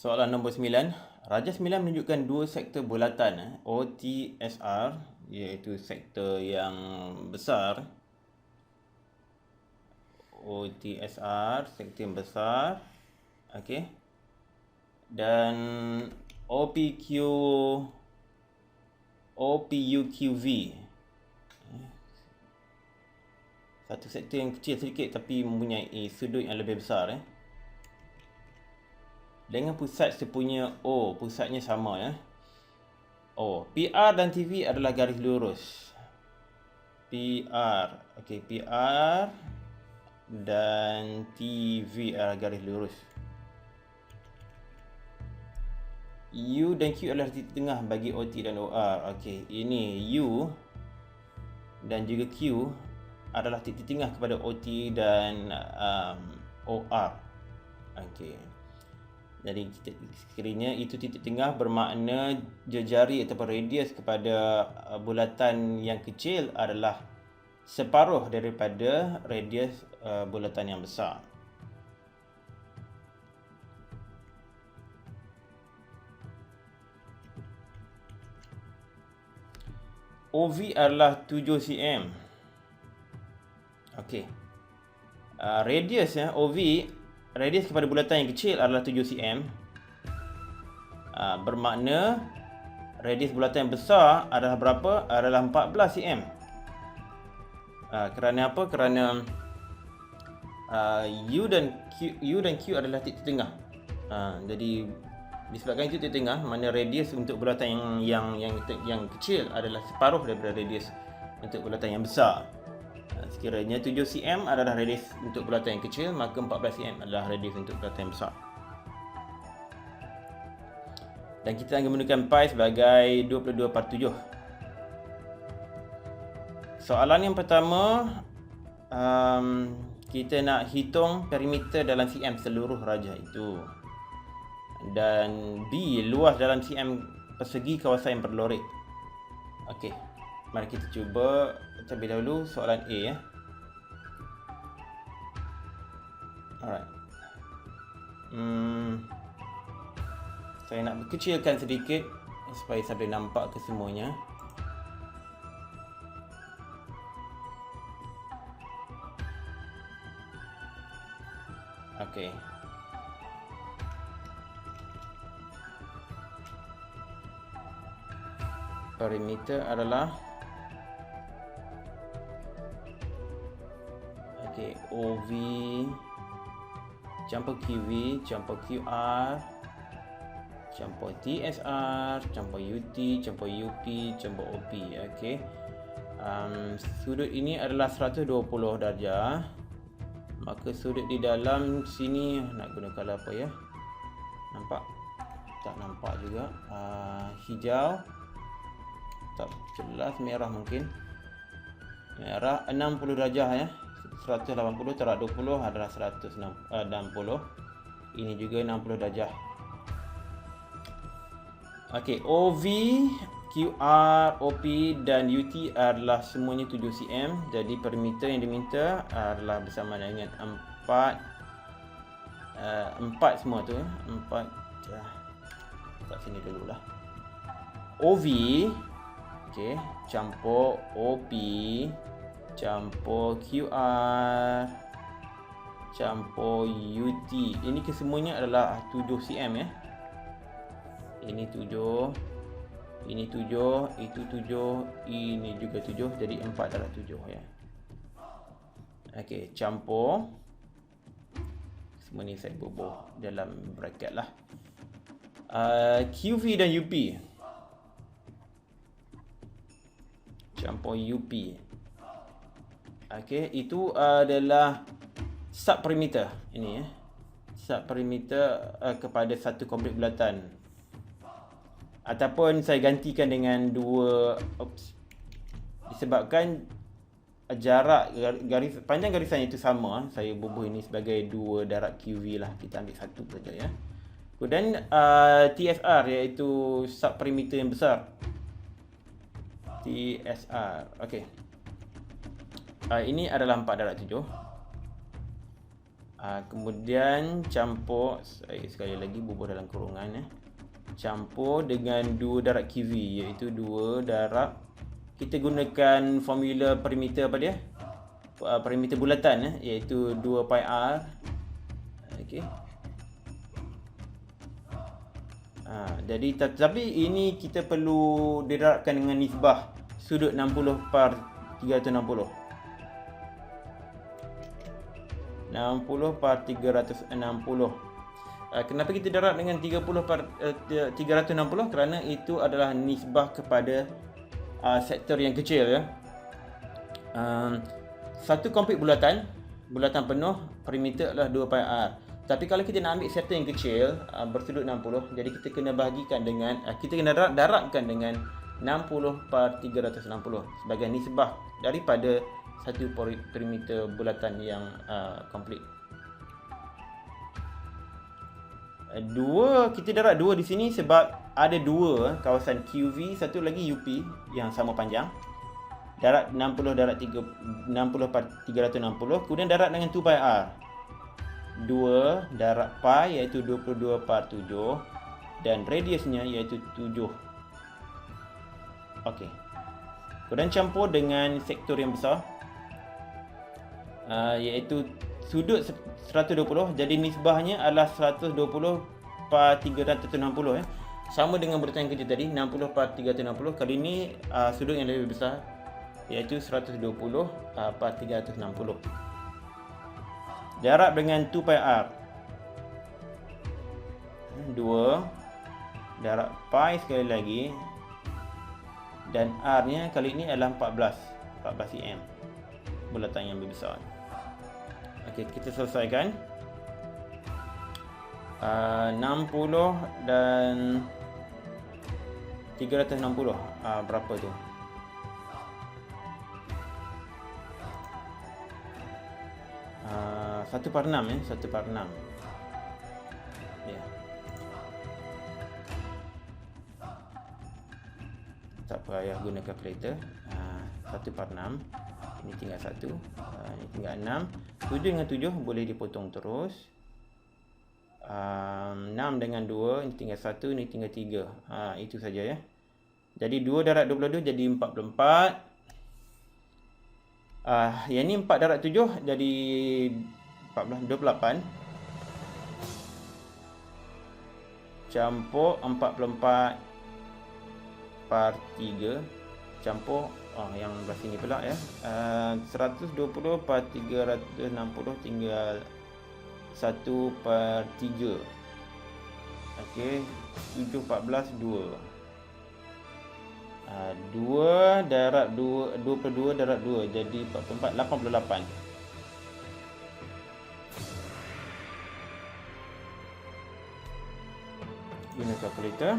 Soalan nombor 9. Raja 9 menunjukkan dua sektor bulatan OTSR, iaitu sektor yang besar. OTSR, sektor yang besar. Okey. Dan OPUQV. Satu sektor yang kecil sedikit tapi mempunyai sudut yang lebih besar. Dengan pusat sepunya O, pusatnya sama O. PR dan TV adalah garis lurus. PR. Okey, PR dan TV adalah garis lurus. U dan Q adalah titik tengah bagi OT dan OR. Okey, ini U dan juga Q adalah titik tengah kepada OT dan OR. Okey. Jadi sekiranya itu titik tengah bermakna jejari ataupun radius kepada bulatan yang kecil adalah separuh daripada radius bulatan yang besar. OV adalah 7 cm. Okey. Radius OV, radius kepada bulatan yang kecil adalah 7 cm. Bermakna radius bulatan yang besar adalah berapa? Adalah 14 cm. Kerana apa? Kerana U dan Q adalah titik tengah. Jadi disebabkan itu titik tengah, mana radius untuk bulatan yang kecil adalah separuh daripada radius untuk bulatan yang besar. Sekiranya 7 cm adalah radius untuk bulatan yang kecil, maka 14 cm adalah radius untuk bulatan yang besar. Dan kita akan menggunakan pi sebagai 22/7. Soalan yang pertama, kita nak hitung perimeter dalam cm seluruh raja itu. Dan B, luas dalam cm persegi kawasan yang berlorik. Okey, mari kita cuba terlebih dahulu soalan A Alright. Saya nak berkecilkan sedikit supaya saya boleh nampak kesemuanya. Okey. Perimeter adalah OV campur QV campur QR campur TSR campur UT campur UP campur OP. Okey. Sudut ini adalah 120 darjah. Maka sudut di dalam sini nak gunakan apa ya? Nampak? Tak nampak juga. Hijau. Tak jelas, merah mungkin. Merah 60 darjah 180 tolak 20 adalah 160. Ini juga 60 darjah. Okey, OV, QR, OP dan UT adalah semuanya 7 cm. Jadi perimeter yang diminta adalah bersama dengan 4 semua tu 4. Kat sini dululah. OV, okey, campur OP, campur QR, campur UT. Ini kesemuanya adalah 7 cm Ini 7, ini 7, itu 7, ini juga 7. Jadi 4 adalah 7 Okey, campur. Semua ni saya bubuh dalam bracket lah. QV dan UP. Campur UP. Okey, itu adalah sub perimeter. Ini sub perimeter kepada satu komplek bulatan. Ataupun saya gantikan dengan dua, disebabkan jarak garis panjang garisan itu sama, saya bubuh ini sebagai 2 darab QV lah. Kita ambil satu saja Kemudian TSR, iaitu sub perimeter yang besar. TSR. Okey. Ini adalah 4 darab 7. Kemudian campur, sekali lagi bubuh dalam kurungan campur dengan 2 darab QV, iaitu 2 darab, kita gunakan formula perimeter apa dia? Perimeter bulatan iaitu 2 pi r. Okey. Jadi tapi ini kita perlu didarabkan dengan nisbah sudut 60/360. 60/360. Kenapa kita darab dengan 30/360? Kerana itu adalah nisbah kepada sektor yang kecil ya. Satu komplit bulatan penuh, perimeter adalah 2 pi r. Tapi kalau kita nak ambil sektor yang kecil bersudut 60, jadi kita kena bahagikan dengan kita kena darabkan dengan 60/360 sebagai nisbah daripada satu perimeter bulatan yang komplit. Kita darab 2 di sini sebab ada 2 kawasan QV, satu lagi UP yang sama panjang. Darab 60/360, kemudian darab dengan 2 pi r. 2 darab pi iaitu 22/7 dan radiusnya iaitu 7. Okey. Kemudian campur dengan sektor yang besar iaitu sudut 120, jadi nisbahnya adalah 120/360 ya. Sama dengan bulatan yang kecil tadi 60/360, kali ini sudut yang lebih besar iaitu 120/360. Darab dengan 2 pi r. 2 darab pi sekali lagi, dan r nya kali ini adalah 14 cm, bulatan yang lebih besar. Okey, kita selesaikan. 60 dan 360 berapa tu? 1/6 ya, 1/6. Ya. Tak payah guna calculator. 1/6. Ini tinggal 1. Ini tinggal 6. 7 dengan 7 boleh dipotong terus. 6 dengan 2, ini tinggal 1, ini tinggal 3. Itu saja ya. Jadi 2 darab 22 jadi 44. Yang ni 4 darab 7 jadi 14, 28. Campur 44/3. Campur yang belah sini pula ya. 120/360 tinggal 1/3. Okey, 7 14 2. 2 darab 2, 22 darab 2 jadi 44, 88. Guna kalkulator.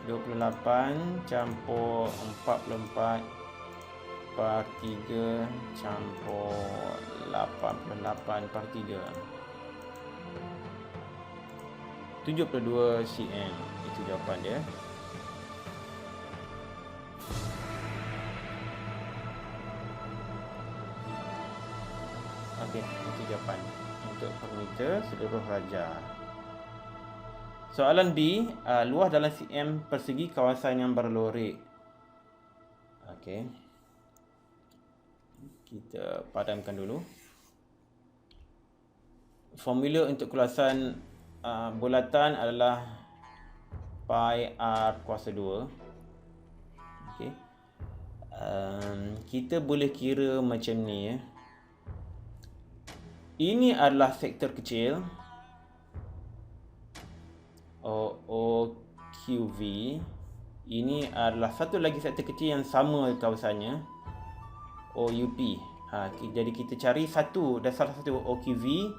28 campur 44/3 campur 88/3. 72 cm. Itu jawapan dia. Okey, itu jawapan untuk perimeter seluruh raja. Soalan B, luas dalam cm persegi kawasan yang berlorik. Okey. Kita padamkan dulu. Formula untuk keluasan bulatan adalah pi r kuasa 2. Okey. Kita boleh kira macam ni ya. Ini adalah sektor kecil OQV. Ini adalah satu lagi sektor kecil yang sama kawasannya OUP. Jadi kita cari satu dan salah satu OQV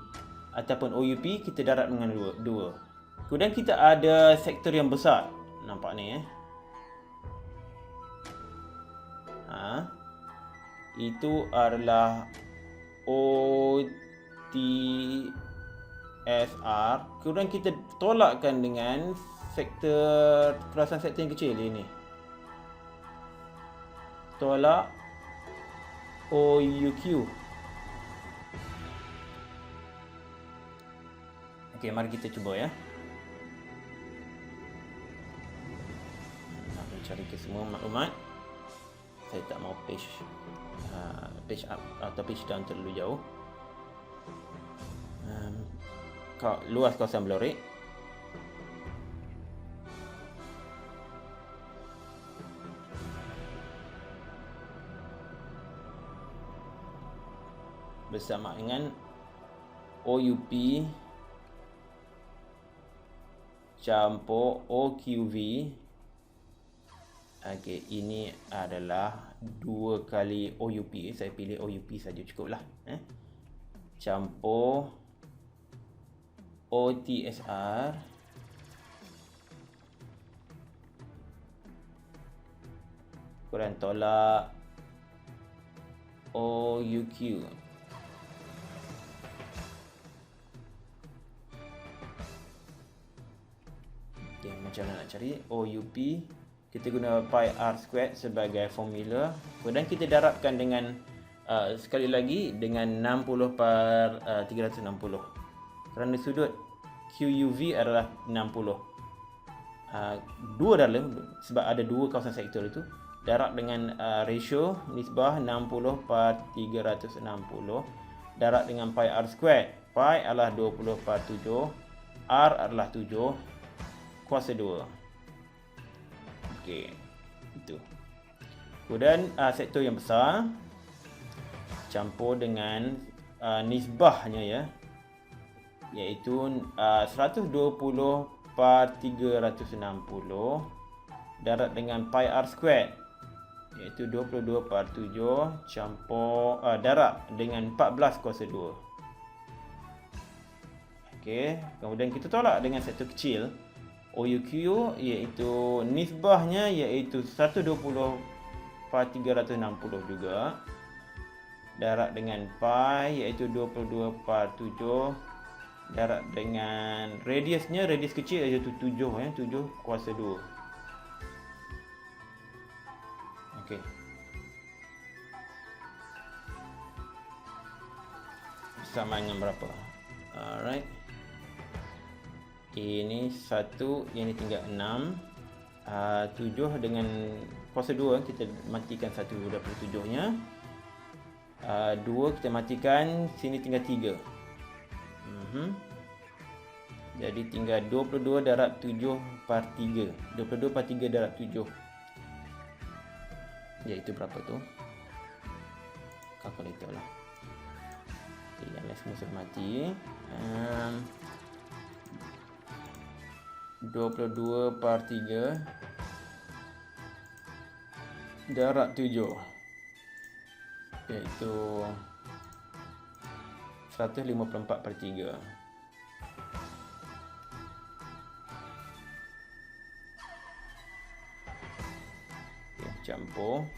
ataupun OUP, kita darab dengan 2. Kemudian kita ada sektor yang besar. Nampak ni itu adalah OTSR. Kemudian kita tolakkan dengan sektor, keluasan sektor yang kecil ini. Tolak OUQ. Okey, mari kita cuba ya. Nak mencari ke semua maklumat. Saya tak mau page up atau page down terlalu jauh. Luas kawasan Blorek. Bersama dengan OUP campur OQV. Okey, ini adalah 2 kali OUP. Saya pilih OUP saja cukuplah. Campur OTSR kurang tolak OUQ. Okay, macam mana nak cari OUP? Kita guna pi r² sebagai formula. Kemudian kita darabkan dengan sekali lagi dengan 60/360. Kerana sudut QUV adalah 60. Dua dalam sebab ada dua kawasan sektor itu. Darab dengan ratio nisbah 60/360. Darab dengan pi r². Pi adalah 20/7. R adalah 7. Kuasa 2. Okey, itu. Kemudian sektor yang besar campur dengan nisbahnya ya, iaitu 120/360 darab dengan pi r², iaitu 22/7 campur darab dengan 14 kuasa 2. Okey, kemudian kita tolak dengan sektor kecil OUQ, iaitu nisbahnya iaitu 120/360 juga. Darab dengan pi iaitu 22/7. Darab dengan radiusnya, radius kecil iaitu 7 7 kuasa 2. Okey. Sama dengan berapa? Alright. Ini 1, yang ini tinggal 6. 7 dengan kuasa 2 kita matikan 1/7-nya. 2 kita matikan, sini tinggal 3. Jadi tinggal 22 darab 7/3. 22/3 darab 7. Iaitu berapa tu? Kalkulator lah. Okay, yang lain semua sudah mati. 22/3 darab 7 iaitu 154/3. Okay, campur.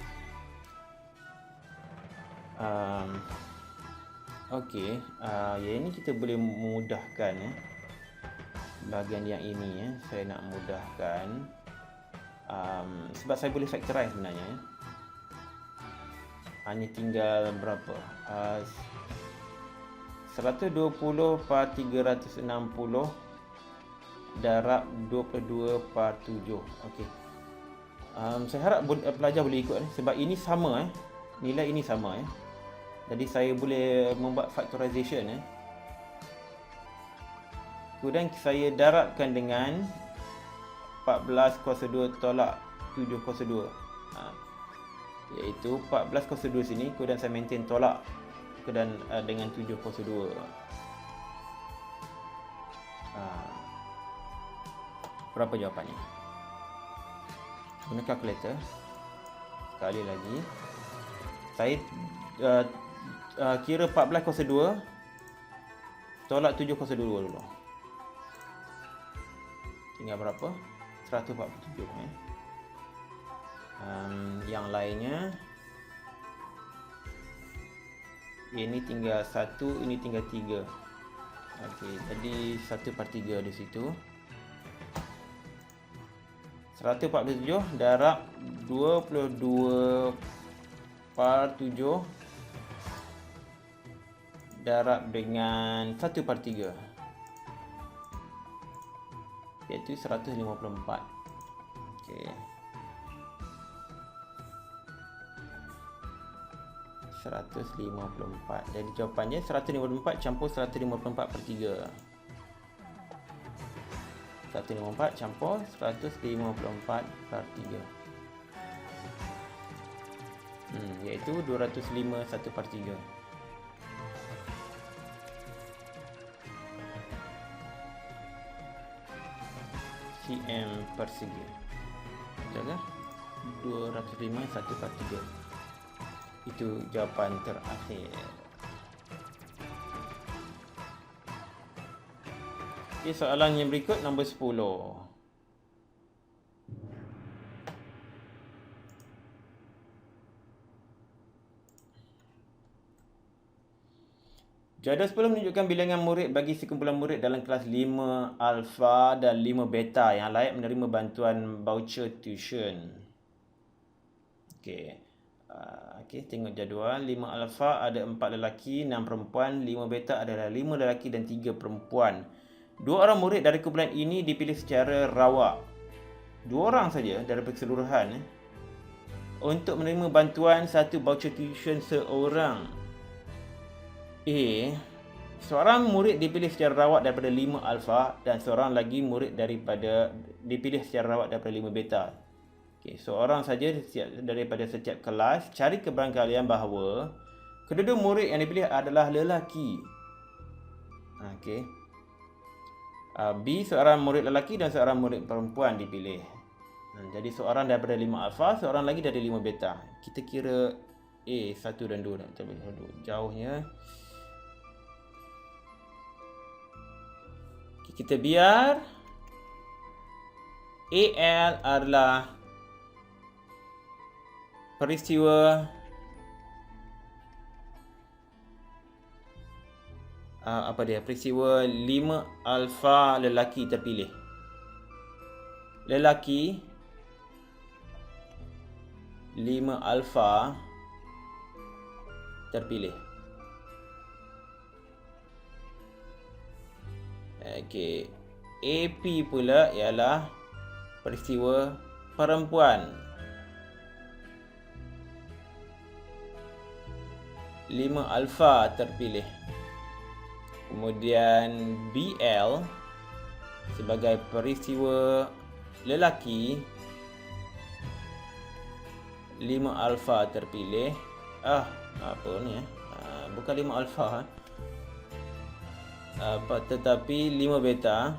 Okey, yang ini kita boleh memudahkan bahagian yang ini saya nak mudahkan sebab saya boleh factorize sebenarnya. Hanya tinggal berapa? 120/360 darab 22/7. Okey. Saya harap pelajar boleh ikut sebab ini sama nilai ini sama Jadi saya boleh membuat factorization Kemudian saya darabkan dengan 14 kuasa 2 tolak 7 kuasa 2. Iaitu 14 kuasa 2 sini, kemudian saya maintain tolak kemudian dengan 7 kuasa 2. Berapa jawapannya? Guna kalkulator. Sekali lagi. Saya kira 14 kuasa 2 tolak 7 kuasa 2 dulu. Tinggal berapa? 147 yang lainnya ini tinggal 1, ini tinggal 3. Okey, jadi 1/3 di situ. 147 darab 22/7 darab dengan 1/3. iaitu 154. Okey. 154. Jadi jawapannya 154 campur 154 per 3. 154 campur 154 per 3. Iaitu 205 1 per 3. cm persegi. Betul ke? 205 1 per 3. Itu jawapan terakhir. Okay, soalan yang berikut nombor 10. Jadual 10 menunjukkan bilangan murid bagi sekumpulan murid dalam kelas 5 alpha dan 5 beta yang layak menerima bantuan voucher tuition. Okey. Tengok jadual. 5 alpha ada 4 lelaki, 6 perempuan, 5 beta adalah 5 lelaki dan 3 perempuan. 2 orang murid dari kumpulan ini dipilih secara rawak. 2 orang saja dari keseluruhan untuk menerima bantuan 1 voucher tuition seorang. Seorang murid dipilih secara rawak daripada 5 alpha dan seorang lagi murid dipilih secara rawak daripada 5 beta. Seorang saja daripada setiap kelas. Cari kebarangkalian bahawa kedua-dua murid yang dipilih adalah lelaki. B, seorang murid lelaki dan seorang murid perempuan dipilih. Jadi seorang daripada 5 alpha, seorang lagi dari 5 beta. Kita kira A 1 dan 2. Jauhnya. Kita biar AL adalah peristiwa peristiwa 5 alpha lelaki terpilih. Lelaki 5 alpha terpilih. AP pula ialah peristiwa perempuan. 5 alpha terpilih. Kemudian BL sebagai peristiwa lelaki, 5 alpha terpilih. Bukan 5 alpha. Tetapi 5 beta.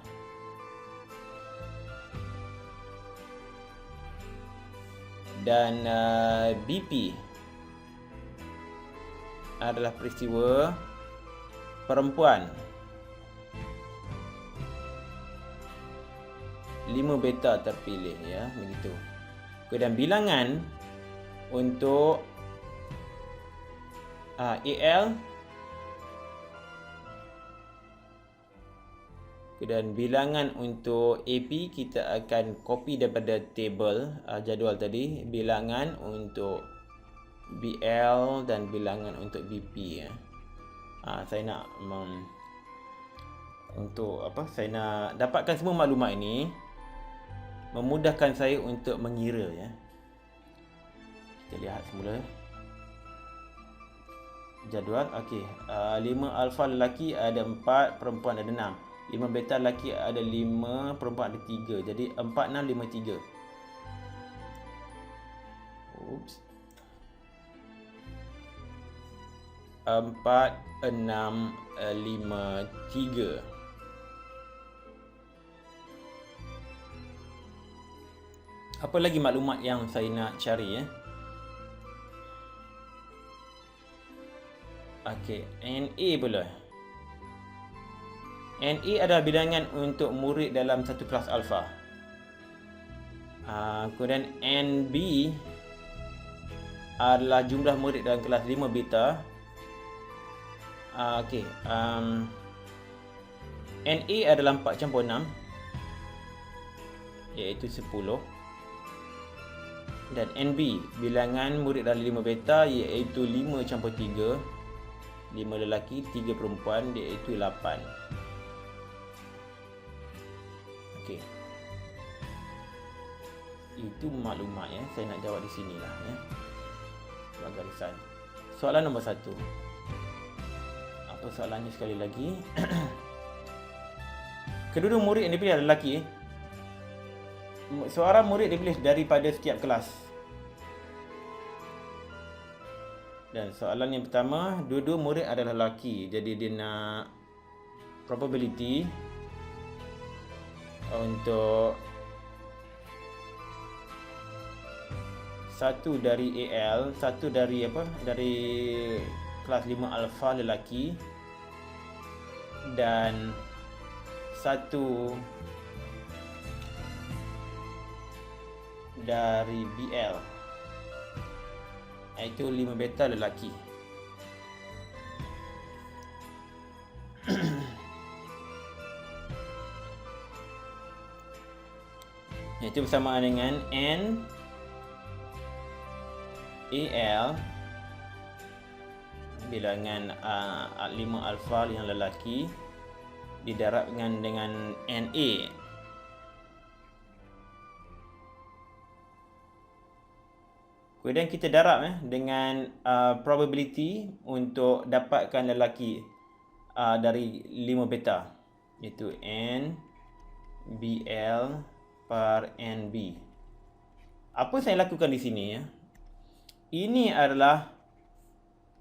Dan BP adalah peristiwa perempuan. 5 beta terpilih, ya, begitu. Dan bilangan untuk AL dan bilangan untuk AP kita akan copy daripada table jadual tadi. Bilangan untuk BL dan bilangan untuk BP, ya. Saya nak saya nak dapatkan semua maklumat ini, memudahkan saya untuk mengira, ya. Kita lihat semula jadual. 5 alpha lelaki ada 4, perempuan ada 6. 5 beta lelaki ada 5, perempuan ada 3. Jadi 4, 6, 5, 3. 4, 6, 5, 3. Apa lagi maklumat yang saya nak cari, ya? NA pula. NA adalah bilangan untuk murid dalam satu kelas alpha. Kemudian NB adalah jumlah murid dalam kelas 5 beta. NA adalah 4 campur 6, iaitu 10. Dan NB, bilangan murid dalam 5 beta, iaitu 5 campur 3. 5 lelaki, 3 perempuan, iaitu 8. Itu maklumat ya. Saya nak jawab di sinilah ya. Buat garisan. Soalan nombor 1. Apa soalannya sekali lagi? Kedua-dua murid yang dipilih adalah lelaki. Seorang murid dipilih daripada setiap kelas. Dan soalan yang pertama, dua-dua murid adalah lelaki. Jadi dia nak probability untuk satu dari AL, satu dari apa? Dari kelas 5 alpha lelaki dan satu dari BL, iaitu 5 beta lelaki. Iaitu bersamaan dengan N AL bilangan 5 alpha yang lelaki didarabkan dengan NA. Kemudian kita darab dengan probability untuk dapatkan lelaki dari 5 beta, iaitu N BL per NB. Apa saya lakukan di sini ya? Ini adalah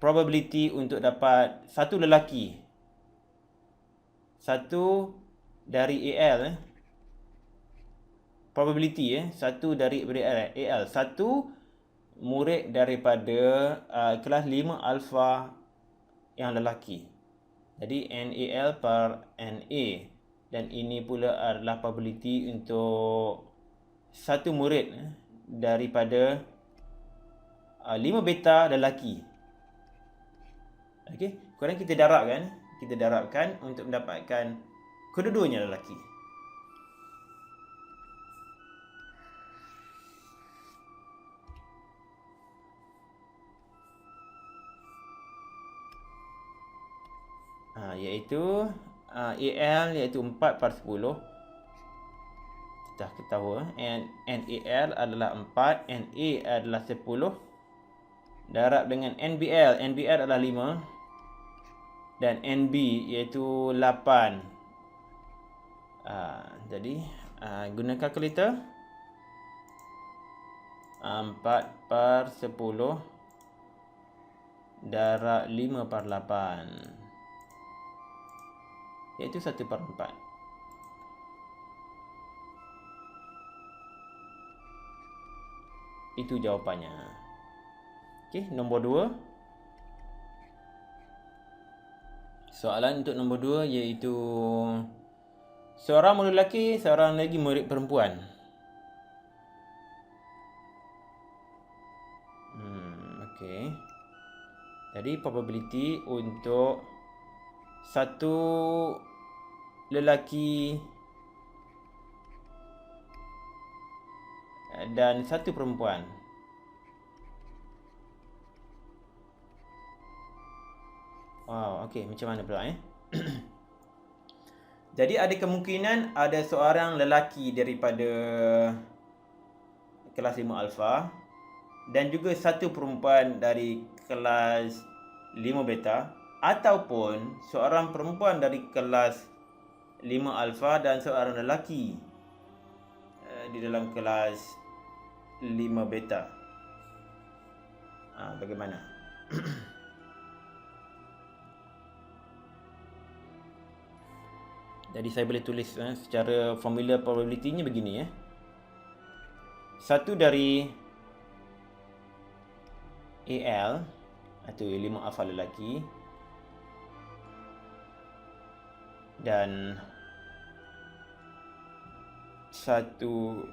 probability untuk dapat satu lelaki. Satu dari AL probability satu dari AL. Satu murid daripada kelas 5 alpha yang lelaki. Jadi NAL per NA. Dan ini pula adalah probability untuk satu murid daripada 5 beta lelaki. Okey, kemudian kita darabkan untuk mendapatkan kedua-duanya lelaki. Iaitu AL iaitu 4/10. Dah ketahui NAL adalah 4, NA adalah 10. Darab dengan NBL adalah 5 dan NB iaitu 8. Jadi guna kalkulator. 4/10 darab 5/8 iaitu 1/4. Itu jawapannya. Okey, nombor 2. Soalan untuk nombor 2 iaitu seorang murid lelaki, seorang lagi murid perempuan. Okey. Jadi probability untuk satu lelaki dan satu perempuan. Wow, okey, macam mana pula Jadi ada kemungkinan ada seorang lelaki daripada kelas 5 alpha dan juga satu perempuan dari kelas 5 beta, ataupun seorang perempuan dari kelas 5 alpha dan seorang lelaki di dalam kelas 5 beta. Bagaimana? Jadi saya boleh tulis secara formula probability-nya begini Satu dari AL atau 5 alpha lelaki dan satu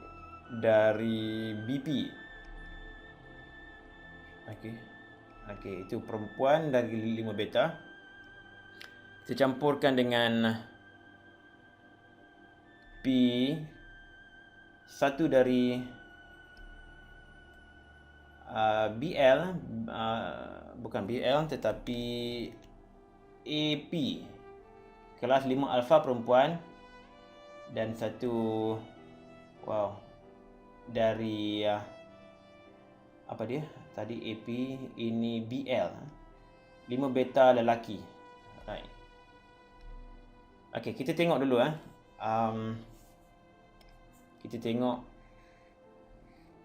dari BP. Okey, itu perempuan dari 5 beta. Kita campurkan dengan P satu dari BL, bukan BL tetapi AP, kelas 5 alpha perempuan dan satu dari apa dia? Tadi AP, ini BL. 5 beta lelaki. Right. Okey, kita tengok dulu kita tengok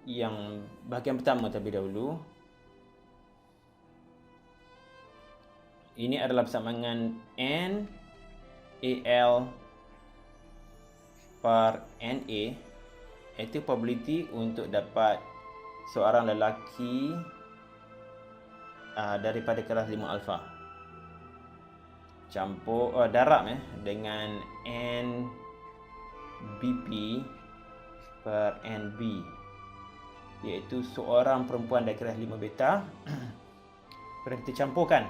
yang bahagian pertama terlebih dahulu. Ini adalah persamaan NaL per Na, iaitu probability untuk dapat seorang lelaki daripada kelas 5 alfa. Campur darab dengan NBP per NB, iaitu seorang perempuan dari kelas 5 beta. Kemudian kita campurkan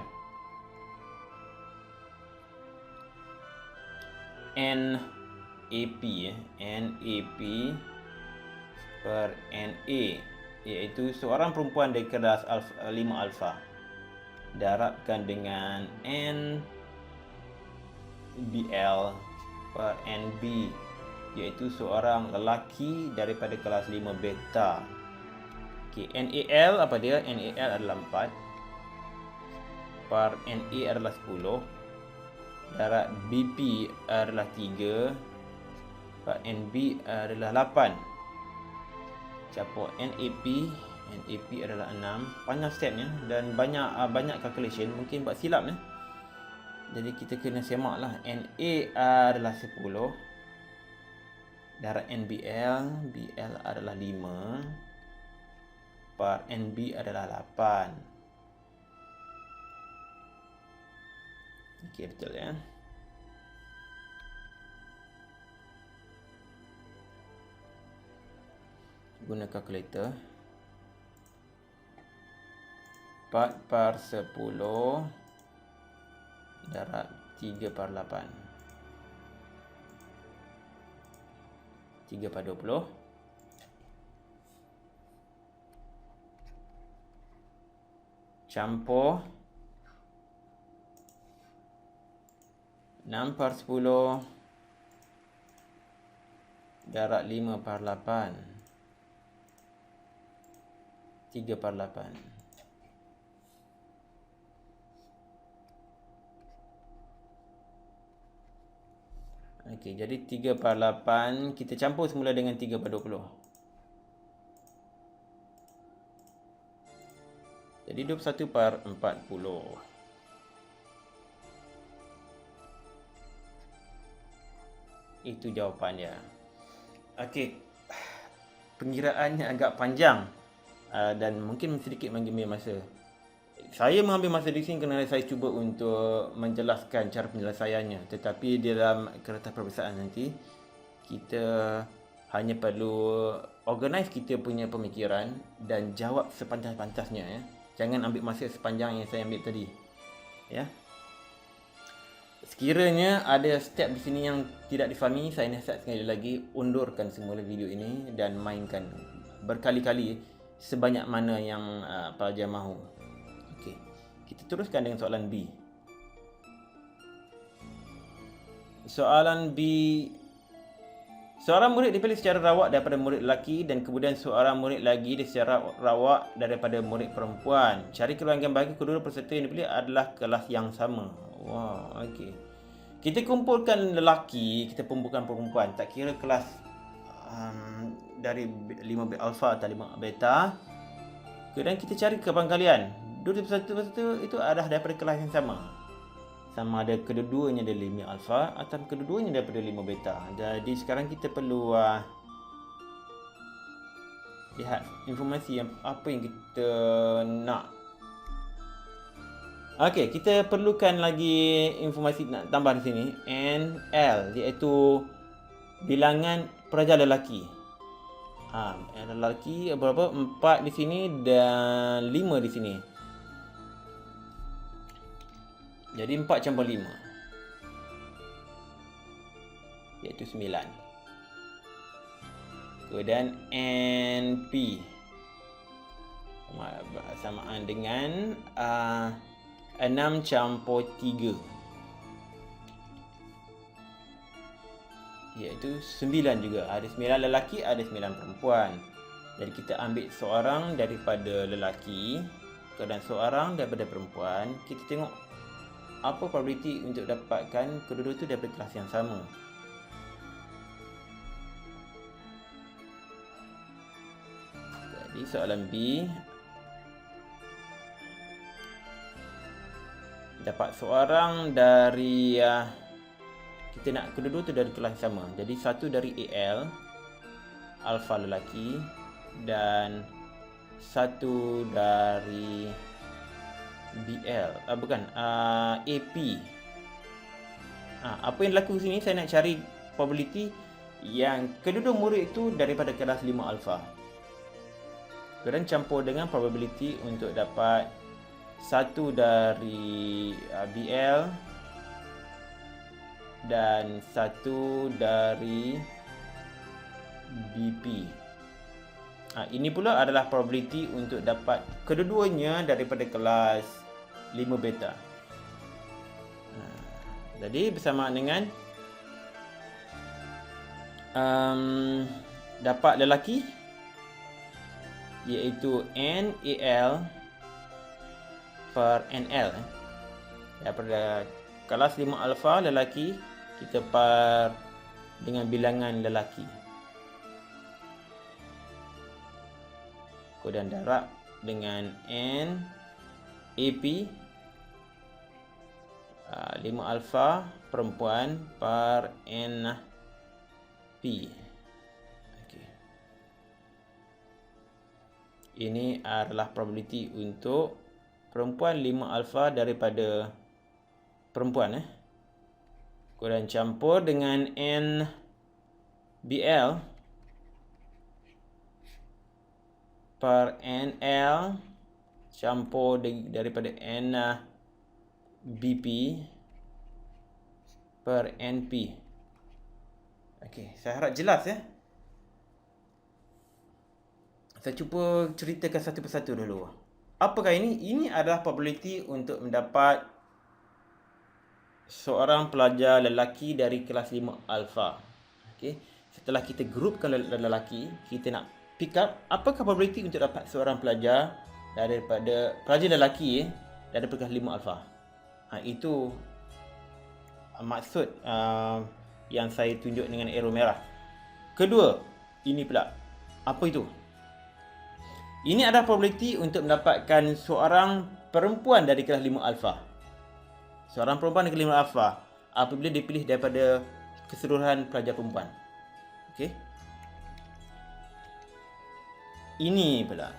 NAP per NA, iaitu seorang perempuan dari kelas 5 alfa, darabkan dengan NBL per NB, iaitu seorang lelaki daripada kelas 5 beta. Okey, NAL apa dia? NAL adalah 4 per NA adalah 10, darab BP adalah 3 per NB adalah 8. Campur NAP adalah 6. Panjang stepnya dan banyak calculation, mungkin buat silap Jadi kita kena semaklah. NA adalah 10, darab NBL adalah 5 per NB adalah 8. Okey, betul ya. Guna kalkulator. 4 per 10 darab 3 per 8. 3 per 20. Campur 6 per 10 darab 5 per 8. 3 per 8. Okey, jadi 3 per 8 kita campur semula dengan 3 per 20. Jadi 21 per 40. Itu jawapannya. Okey. Pengiraannya agak panjang dan mungkin sedikit mengambil masa. Saya mengambil masa di sini kerana saya cuba untuk menjelaskan cara penyelesaiannya. Tetapi dalam kertas peperiksaan nanti, kita hanya perlu organize kita punya pemikiran dan jawab sepantas-pantasnya. Jangan ambil masa sepanjang yang saya ambil tadi. Ya. Sekiranya ada step di sini yang tidak difahami, saya nasihat sekali lagi, undurkan semula video ini dan mainkan berkali-kali sebanyak mana yang pelajar mahu. Okey. Kita teruskan dengan soalan B. Soalan B. Seorang murid dipilih secara rawak daripada murid lelaki dan kemudian seorang murid lagi secara rawak daripada murid perempuan. Cari keluargaan bagi kedua peserta yang dipilih adalah kelas yang sama. Wow, okey. Kita kumpulkan lelaki, kita kumpulkan perempuan. Tak kira kelas dari 5 alfa atau 5 beta. Kemudian kita cari kepangkalian. Dua peserta itu adalah daripada kelas yang sama. Sama ada kedua-duanya dari 5 alfa atau kedua-duanya daripada 5 beta. Jadi sekarang kita perlu lihat informasi yang apa yang kita nak. Okey, kita perlukan lagi informasi nak tambah di sini. NL iaitu bilangan pelajar lelaki. Lelaki berapa? 4 di sini dan 5 di sini. Jadi 4 campur 5 iaitu 9. Kemudian NP samaan dengan 6 campur 3 iaitu 9 juga. Ada 9 lelaki, ada 9 perempuan. Jadi kita ambil seorang daripada lelaki dan seorang daripada perempuan. Kita tengok apa probability untuk dapatkan kedua-dua tu daripada kelas yang sama. Jadi soalan B, dapat seorang dari kita nak kedua-dua tu dari kelas sama. Jadi satu dari AL, alfa lelaki, dan satu dari BL, AP. Apa yang berlaku sini, saya nak cari probability yang kedua-dua murid itu daripada kelas 5 alfa. Kemudian campur dengan probability untuk dapat satu dari BL dan satu dari BP. Ini pula adalah probability untuk dapat kedua-duanya daripada kelas 5 beta. Jadi bersamaan dengan dapat lelaki iaitu NAL per NL. Daripada kelas 5 alfa lelaki, kita par dengan bilangan lelaki. Kemudian darab dengan N AP 5 alfa perempuan per N P. Okay. Ini adalah probability untuk perempuan 5 alfa daripada perempuan. Kemudian campur dengan N BL per NL campur daripada N BP per NP. Okey, saya harap jelas ya. Saya cuba ceritakan satu persatu dulu. Apakah ini? Ini adalah probability untuk mendapat seorang pelajar lelaki dari kelas 5 alfa. Okey, setelah kita grupkan lelaki, kita nak pick up apakah probability untuk dapat seorang pelajar daripada pelajar lelaki daripada kelas 5 alfa. Itu maksud yang saya tunjuk dengan arrow merah. Kedua, ini pula. Apa itu? Ini adalah probability untuk mendapatkan seorang perempuan dari kelas 5 alfa. Seorang perempuan dari kelas 5 alfa apabila dipilih daripada keseluruhan pelajar perempuan. Okey. Ini pula.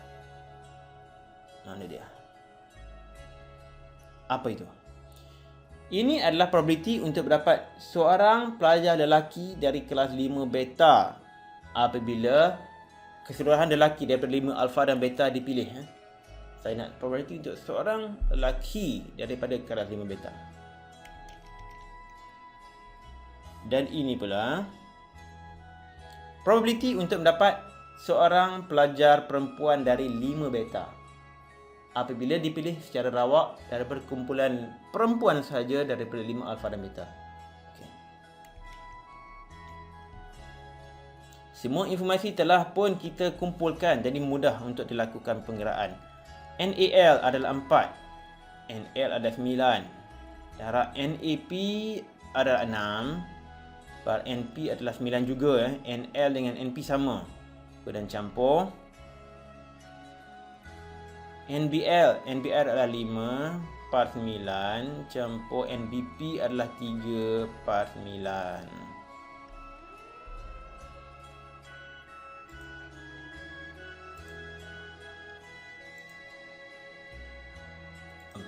Ini dia. Apa itu? Ini adalah probability untuk mendapat seorang pelajar lelaki dari kelas 5 beta apabila keseluruhan lelaki daripada 5 alfa dan beta dipilih. Saya nak probability untuk seorang lelaki daripada kelas 5 beta. Dan ini pula probability untuk mendapat seorang pelajar perempuan dari 5 beta apabila dipilih secara rawak daripada kumpulan perempuan sahaja daripada 5 alfa dan beta. Okay. Semua informasi telah pun kita kumpulkan, jadi mudah untuk dilakukan pengiraan. NAL adalah 4, NL adalah 9, darab NAP adalah 6, per NP adalah 9 juga. NL dengan NP sama. Dan campur NBL adalah 5 per 9 campur NBP adalah 3 per 9.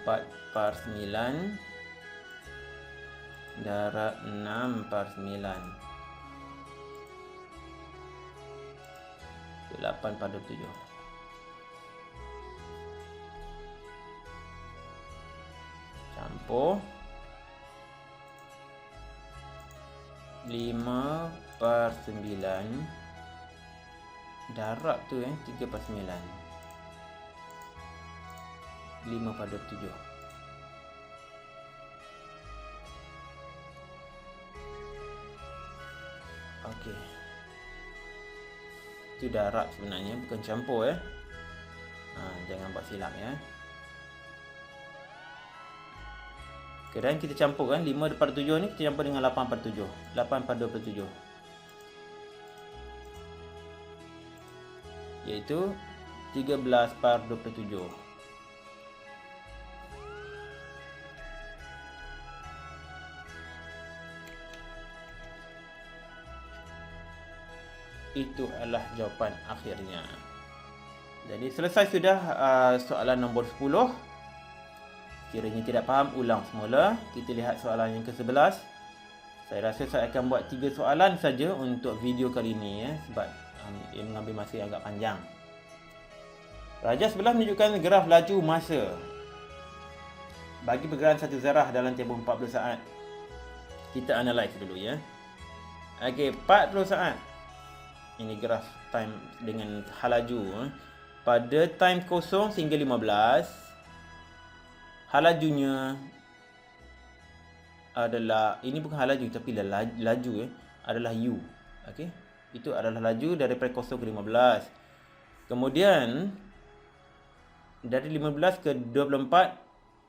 4 per 9 darab 6 per 9 8 pada 7. Campur 5 per 9 darab tu 3 per 9 5 pada 7. Okey. Itu darab sebenarnya, bukan campur ya. Jangan buat silap ya. Okay, dan kita campurkan 5/7 ni kita campur dengan 8/7. 8/27. Iaitu 13/27. Itu adalah jawapan akhirnya. Jadi selesai sudah soalan nombor 10. Kiranya tidak faham, ulang semula. Kita lihat soalan yang ke-11. Saya rasa saya akan buat 3 soalan saja untuk video kali ini ya, sebab ia mengambil masa yang agak panjang. Raja sebelah menunjukkan graf laju masa bagi pergerakan satu zarah dalam tempoh 40 saat. Kita analyse dulu ya. Okey, 40 saat. Ini graf time dengan hal laju. Pada time kosong sehingga 15, hal lajunya adalah, ini bukan hal laju tapi laju adalah U. Okey, itu adalah laju daripada kosong ke 15. Kemudian dari 15 ke 24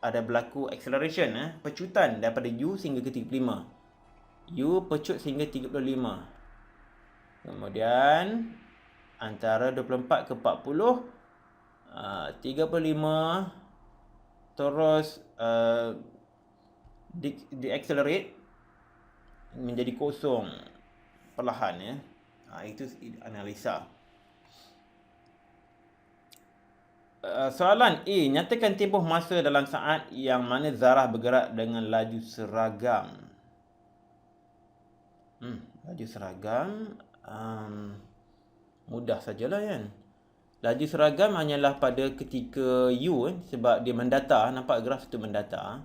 ada berlaku acceleration, pecutan daripada U sehingga ke 35. U pecut sehingga 35. Kemudian antara 24 ke 40, 35 terus di-accelerate menjadi kosong perlahan ya. Itu analisa. Soalan A, nyatakan tempoh masa dalam saat yang mana zarah bergerak dengan laju seragam. Laju seragam mudah sajalah kan. Laju seragam hanyalah pada ketika U sebab dia mendata, nampak graf itu mendata.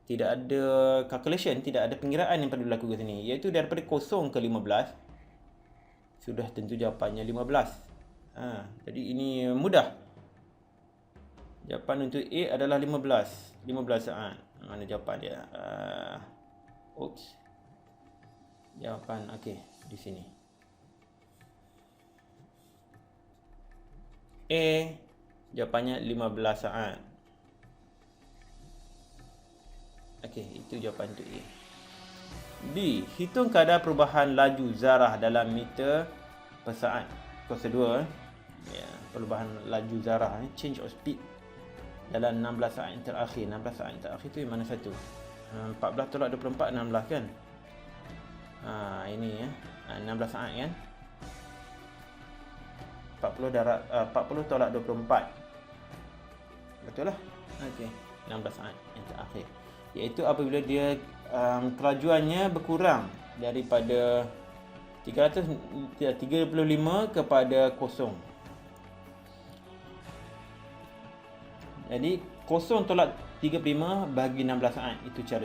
Tidak ada calculation, tidak ada pengiraan yang perlu dilakukan sini, iaitu daripada 0 ke 15. Sudah tentu jawapannya 15. Jadi ini mudah. Jawapan untuk A adalah 15 saat. Mana jawapan dia? Jawapan okey di sini. A, jawapannya 15 saat. Okey, itu jawapan untuk A. B, hitung kadar perubahan laju zarah dalam meter per saat. Kuasa 2. Ya, perubahan laju zarah, change of speed dalam 16 saat yang terakhir. 16 saat yang terakhir tu yang mana satu? 14 tolak 24, 16 kan? Ini ya. 16 saat kan? 40 tolak 24. Betul lah. Okey, 16 saat yang terakhir. Iaitu apabila dia kelajuannya berkurang daripada 35 kepada 0. Jadi 0 tolak 35 bagi 16 saat. Itu cara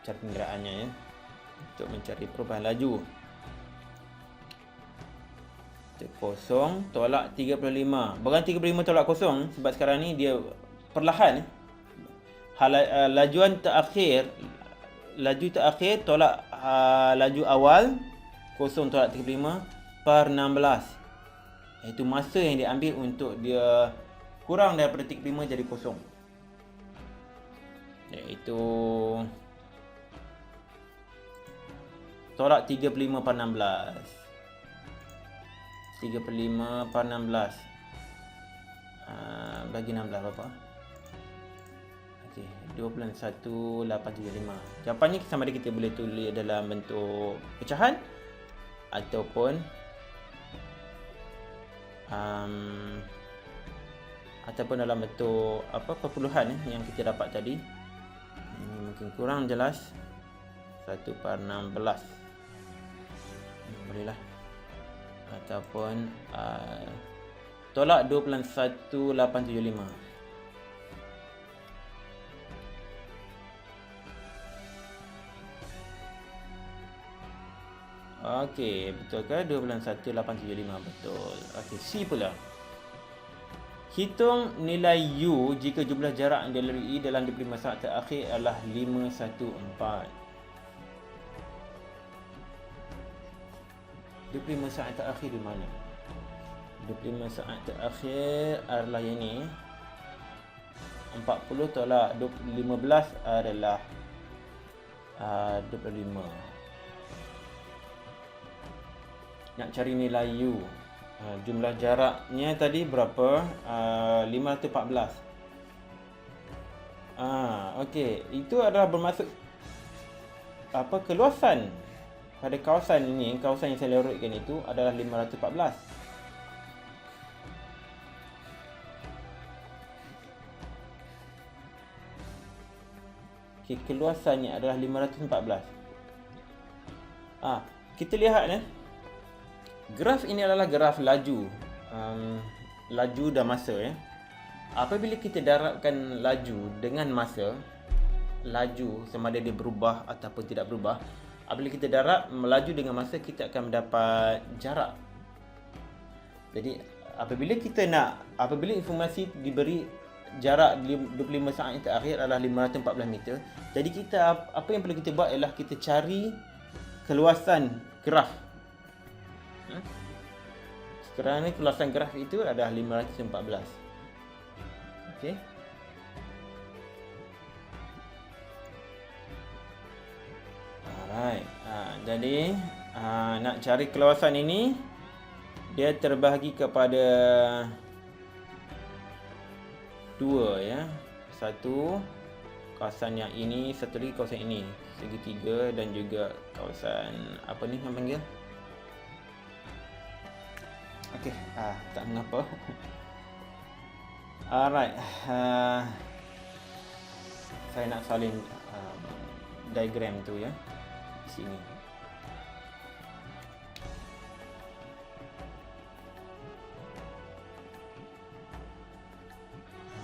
pengiraannya ya, untuk mencari perubahan laju. 0 tolak 35. Bukan 35 tolak 0 sebab sekarang ni dia perlahan. Laju terakhir tolak laju awal 0 tolak 35 per 16. Itu masa yang diambil untuk dia kurang daripada 35 jadi 0. Iaitu tolak 35 per 16. 35 per 16 bagi 16 berapa? Okey, 21,875. Jawapannya sama ada kita boleh tulis dalam bentuk pecahan ataupun dalam bentuk perpuluhan yang kita dapat tadi. Ini mungkin kurang jelas. 1/16. Bolehlah. Ataupun tolak 21,875. Okey, betul ke? 21,875 betul. Okey, C pula. Hitung nilai U jika jumlah jarak yang dilalui dalam 25 saat terakhir adalah 514. 25 saat terakhir di mana? 25 saat terakhir adalah yang ni. 40 tolak 15 adalah 25. Nak cari nilai U. Jumlah jaraknya tadi berapa? 514. Okey, itu adalah bermaksud keluasan pada kawasan ini, kawasan yang saya lerutkan itu adalah 514. Okey, keluasannya adalah 514. Kita lihat graf ini adalah graf laju. Laju dan masa Apabila kita darabkan laju dengan masa, laju sama ada dia berubah ataupun tidak berubah. Apabila kita darab melaju dengan masa, kita akan mendapat jarak. Jadi apabila informasi diberi jarak 25 saat yang terakhir adalah 514 meter, jadi apa yang perlu kita buat ialah kita cari keluasan graf. Kerana keluasan graf itu adalah 514. Okey. Alright. Jadi nak cari keluasan ini, dia terbahagi kepada dua Satu kawasan yang ini, satu lagi kawasan ini, segitiga, dan juga kawasan apa ni yang panggil? Okey, tak mengapa. Alright. Saya nak salin diagram tu di sini.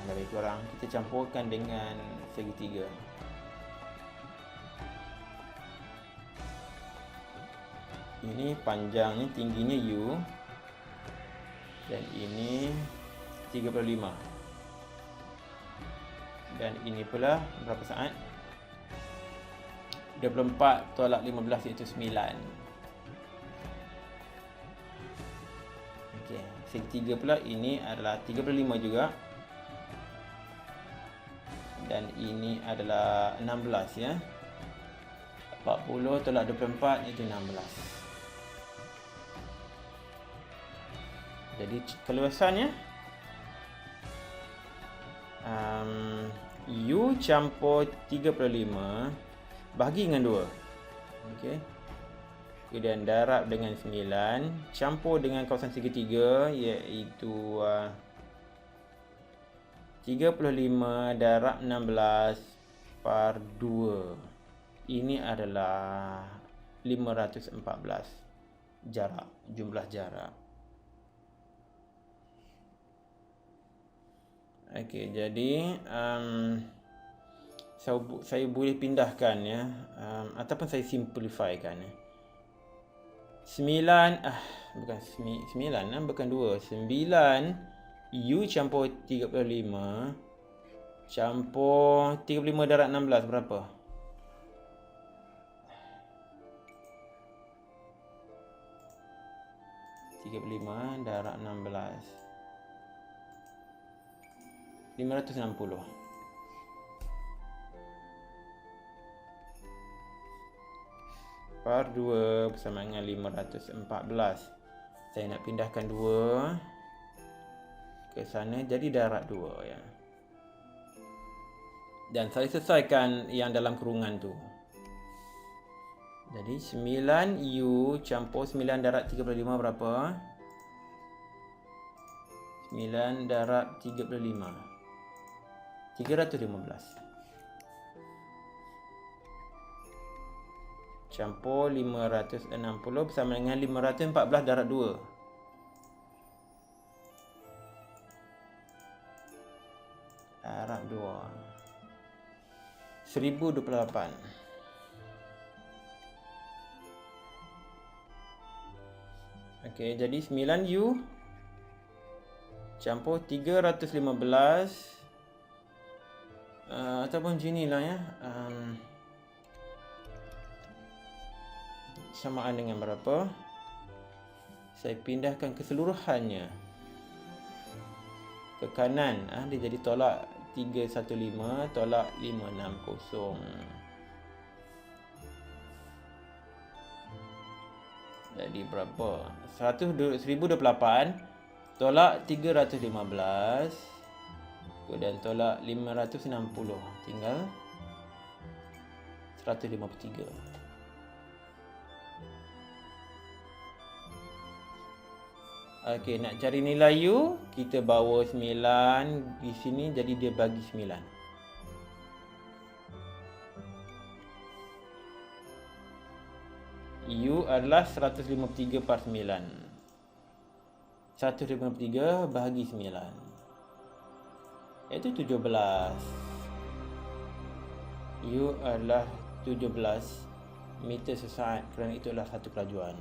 Lebih kurang kita campurkan dengan segitiga. Ini panjangnya, tingginya U, dan ini 35. Dan ini pula berapa saat? 24 tolak 15 iaitu 9. Okey, segitiga pula ini adalah 35 juga. Dan ini adalah 16 40 tolak 24 iaitu 16. Jadi keluasannya U campur 35 bahagi dengan 2. Okey. Kemudian darab dengan 9 campur dengan kawasan segitiga, iaitu 35 darab 16 par 2. Ini adalah 514 jarak, jumlah jarak. Okey, jadi saya boleh pindahkan ataupun saya simplifykan 9 bukan 2. 9 U campur 35 campur 35 darab 16 berapa? (35 darab 16) 560. Par 2 bersama dengan 514. Saya nak pindahkan 2 ke sana, jadi darab 2 Dan saya selesaikan yang dalam kurungan tu. Jadi 9U campur 9 darab 35 berapa? 9 darab 35 315 campur 560 bersama dengan 514 darab 2. Darab 2 1028. Okey, jadi 9U campur 315 ataupun sinilah samaan dengan berapa? Saya pindahkan keseluruhannya. ke kanan. Dia jadi tolak 315 tolak 560. Jadi berapa? 1028 tolak 315 dan tolak 560. Tinggal 153. Okey, nak cari nilai U, kita bawa 9 di sini, jadi dia bagi 9. U adalah 153 par 9. 153 bahagi 9, iaitu 17. U adalah 17 meter sesaat, kerana itu adalah satu kelajuan.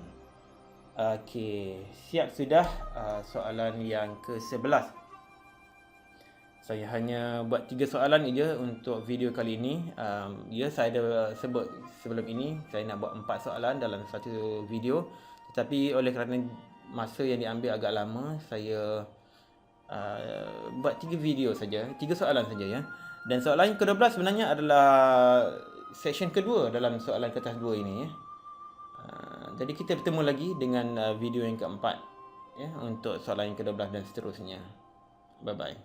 Okey, siap sudah soalan yang ke-11. Saya hanya buat 3 soalan saja untuk video kali ini. Saya dah sebut sebelum ini, saya nak buat 4 soalan dalam satu video. Tetapi oleh kerana masa yang diambil agak lama, saya buat 3 video saja, 3 soalan saja ya. Dan soalan yang ke-12 sebenarnya adalah section kedua dalam soalan kertas 2 ini ya. Jadi kita bertemu lagi dengan video yang keempat ya, untuk soalan yang ke-12 dan seterusnya. Bye bye.